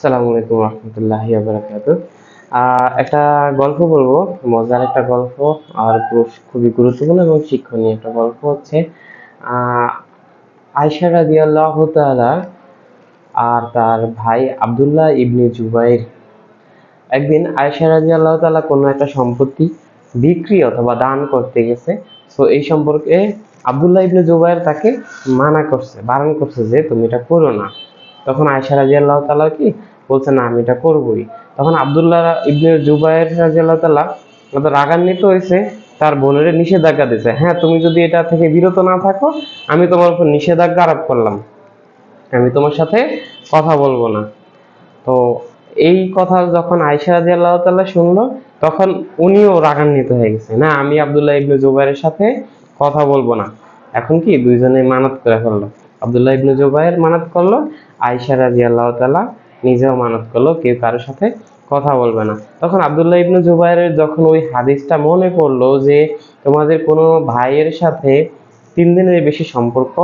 আসসালামু আলাইকুম রহমতুল্লাহি ওয়া বারাকাতুহু। একটা গল্প বলবো, মজার একটা গল্প, আর খুবই গুরুত্বপূর্ণ এবং শিক্ষণীয় একটা গল্প হচ্ছে আহ, আয়েশা রাদিয়াল্লাহু তাআলা আর তার ভাই আব্দুল্লাহ ইবনে জুবাইর একদিন আয়েশা রাদিয়াল্লাহু তাআলা কোনো একটা সম্পত্তি বিক্রি অথবা দান করতে গেছে। তো এই সম্পর্কে আব্দুল্লাহ ইবনে জুবাইর তাকে মানা করছে, বারণ করছে যে তুমি এটা করো না। তখন আয়েশা রাদিয়াল্লাহু তাআলা কি বলছে, না আমি এটা করবই। তখন আব্দুল্লাহ ইবনে জুবাইর রাদিয়াল্লাহু তাআলা রাগান্বিত হয়েছে, তার বোনের নিষেধাজ্ঞা দিয়েছে, হ্যাঁ তুমি যদি এটা থেকে বিরত না থাকো আমি তোমার উপর নিষেধাজ্ঞা আরোপ করলাম, আমি তোমার সাথে কথা বলবো না। তো এই কথা যখন আয়েশা রাদিয়াল্লাহু তাআলা শুনলো, তখন উনিও রাগান্বিত হয়ে গেছে, না আমি আব্দুল্লাহ ইবনে জুবাইরের সাথে কথা বলবো না। এখন কি দুইজনে মানত করে ফেললো, আব্দুল্লাহ ইবনে জুবাইর মানত করলো, আয়েশা রাদিয়াল্লাহু তাআলা নিজেও মানত করলো কেউ কারোর সাথে কথা বলবে না। তখন আব্দুল্লাহ ইবনে জুবাইরের যখন ওই হাদিসটা মনে পড়লো যে তোমাদের কোনো ভাইয়ের সাথে 3 দিনের বেশি সম্পর্ক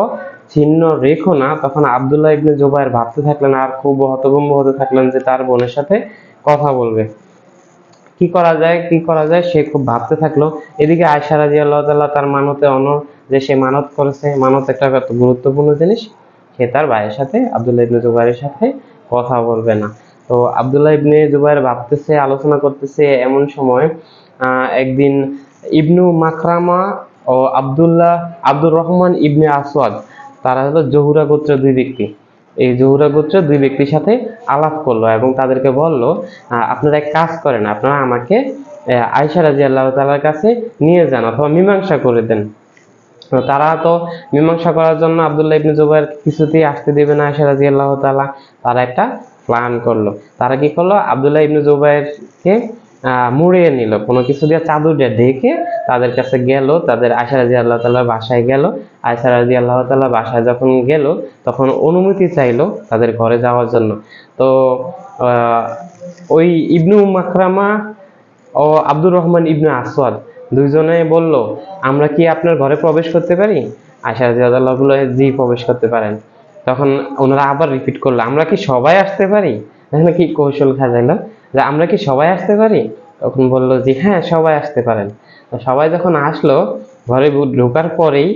ছিন্ন রেখো না, তখন আব্দুল্লাহ ইবনে জুবাইর ভাবতে থাকলেন আর খুব হতভম্ব হতে থাকলেন যে তার বোনের সাথে কথা বলবে, কি করা যায় কি করা যায়, সে খুব ভাবতে থাকলো। এদিকে আয়েশা রাদিয়াল্লাহু তাআলা তার মানতে অনড়, যে সে মানত করেছে, মানত একটা কত গুরুত্বপূর্ণ জিনিস, সে তার ভাইয়ের সাথে আব্দুল্লাহ ইবনে জুবাইরের সাথে কথা বলবে না। তো আব্দুল্লাহ ইবনে জুবাইর ভাবতেছে, আলোচনা করতেছে, এমন সময় একদিন ইবনু মাকরামা ও আব্দুর রহমান ইবনে আসওয়াদ, তারা হলো জহুরা গোত্রের দুই ব্যক্তি, এই জহুরা গোত্রের দুই ব্যক্তির সাথে আলাপ করলো এবং তাদেরকে বলল, আপনারা এক কাজ করেন, আপনারা আমাকে আয়েশা রাদিয়াল্লাহু তাআলার কাছে নিয়ে যান অথবা মীমাংসা করে দেন। তো তারা তো মীমাংসা করার জন্য আব্দুল্লাহ ইবনে জুবাইর কিছুতেই আসতে দেবে না আয়েশা রাদিয়াল্লাহু তাআলা, তারা একটা প্ল্যান করলো। তারা কি করলো, আব্দুল্লাহ ইবনে জুবাইরকে মুড়িয়ে নিল, কোনো কিছু দিয়ে চাদর দিয়ে ঢেকে তাদের কাছে গেল, তাদের আয়েশা রাদিয়াল্লাহু তাআলার বাসায় গেল। আয়েশা রাদিয়াল্লাহু তাআলা বাসায় যখন গেল, তখন অনুমতি চাইলো তাদের ঘরে যাওয়ার জন্য। তো ওই ইবনু মাকরামা ও আব্দুর রহমান ইবনে আসওয়াদ দুইজনে বলল, আমরা কি আপনার ঘরে প্রবেশ করতে পারি? আয়েশা রাদিয়াল্লাহু বলল, জি প্রবেশ করতে পারেন। তখন ওনারা আবার রিপিট করলো, আমরা কি সবাই আসতে পারি? এখানে কি কৌশল খাজাইলো যে আমরা কি সবাই আসতে পারি? তখন বলল যে হ্যাঁ সবাই আসতে পারেন। তো সবাই যখন আসলো, ঘরে ঢোকার পরেই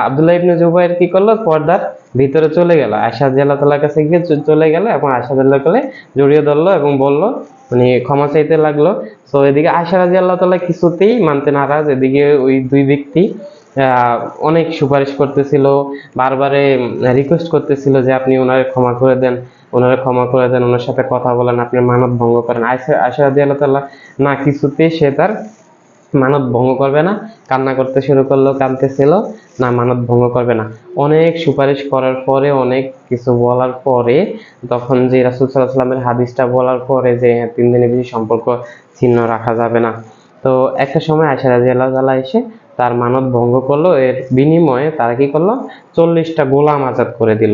আব্দুল্লাহ ইবনে জুবাইর কি করলো, পর্দার ভিতরে চলে গেল, আয়েশা রাদিয়াল্লাহু তাআলার কাছে গিয়ে চলে গেল এবং আয়েশা রাদিয়াল্লাহু তাআলা জড়িয়ে ধরলো এবং বলল, মানে ক্ষমা চাইতে লাগলো। তো এদিকে আয়েশা রাদিয়াল্লাহু তাআলা কিছুতেই মানতে নারাজ, এদিকে ওই দুই ব্যক্তি অনেক সুপারিশ করতেছিল, বারবারে রিকোয়েস্ট করতেছিল যে আপনি ওনারে ক্ষমা করে দেন, ওনারে ক্ষমা করে দেন, ওনার সাথে কথা বলেন, আপনি মানত ভঙ্গ করেন। আয়েশা রাদিয়াল্লাহু তাআলা না, কিছুতেই সে তার মানত ভঙ্গ করবে না, কান্না করতে শুরু করলো, কাঁদতেছিল, না মানত ভঙ্গ করবে না। অনেক সুপারিশ করার পরে, অনেক কিছু বলার পরে, তখন যে রাসূল সাল্লাল্লাহু আলাইহি ওয়াসাল্লামের হাদিসটা বলার পরে যে 3 দিনের বেশি সম্পর্ক ছিন্ন রাখা যাবে না, তো একটা সময় আয়েশা রাদিয়াল্লাহু তাআলা এসে তার মানত ভঙ্গ করলো, এর বিনিময়ে তারা কি করলো, 40টা গোলাম আজাদ করে দিল,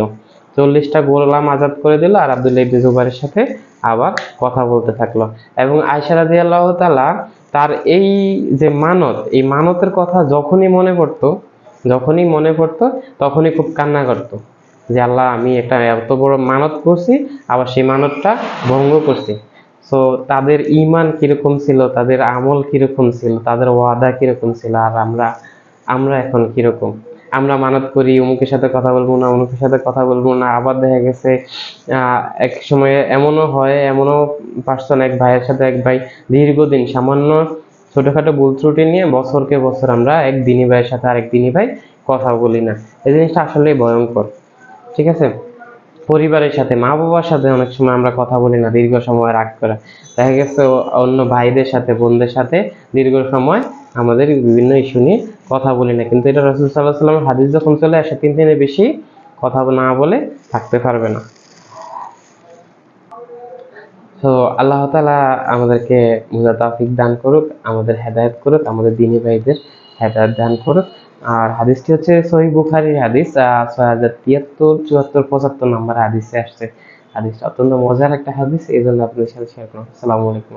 40টা গোলাম আজাদ করে দিল, আর আব্দুল্লাহ ইবনে জুবাইরের সাথে আবার কথা বলতে থাকলো। এবং আয়েশা রাদিয়াল্লাহু তাআলা তার এই যে মানত, এই মানতের কথা যখনই মনে পড়তো তখনই খুব কান্না করতো যে আল্লাহ আমি একটা এত বড় মানত করছি, আবার সেই মানতটা ভঙ্গ করছি। সো তাদের ঈমান কিরকম ছিল, তাদের আমল কিরকম ছিল, তাদের ওয়াদা কিরকম ছিল, আর আমরা এখন কিরকম। আমরা মানত করি অমুকের সাথে কথা বলবো না, অমুকের সাথে কথা বলবো না, আবার দেখা গেছে এক সময় এমনও পার্সন, এক ভাইয়ের সাথে এক ভাই দীর্ঘদিন সামান্য ছোটখাটো ভুল ত্রুটি নিয়ে বছরকে বছর আমরা এক দিনী ভাইয়ের সাথে আরেক দিনী ভাই কথা বলি না। এই জিনিসটা আসলে ভয়ঙ্কর, ঠিক আছে? পরিবারের সাথে, মা বাবার সাথে অনেক সময় আমরা কথা বলি না, দীর্ঘ সময় রাগ করে। দেখা গেছে অন্য ভাইদের সাথে, বোনদের সাথে দীর্ঘ সময় আমাদের বিভিন্ন ইস্যু নিয়ে কথা বলি না, কিন্তু এটা রাসূল সাল্লাল্লাহু আলাইহি ওয়াসাল্লামের হাদিস যখন চলে আসে 3 দিনের বেশি কথা না বলে থাকতে পারবে না। তো আল্লাহ তাআলা আমাদেরকে বুঝার তৌফিক দান করুক, আমাদের হেদায়েত করুক, আমাদের দ্বীনী ভাইদের হেদায়েত দান করুক। আর হাদিসটি হচ্ছে সহিহ বুখারীর হাদিস, 6073, 74, 75 নম্বর হাদিসে আসছে। হাদিসটা অত্যন্ত মজার একটা হাদিস, এই জন্য আপনাদের সাথে শেয়ার করলাম। আসসালামু আলাইকুম।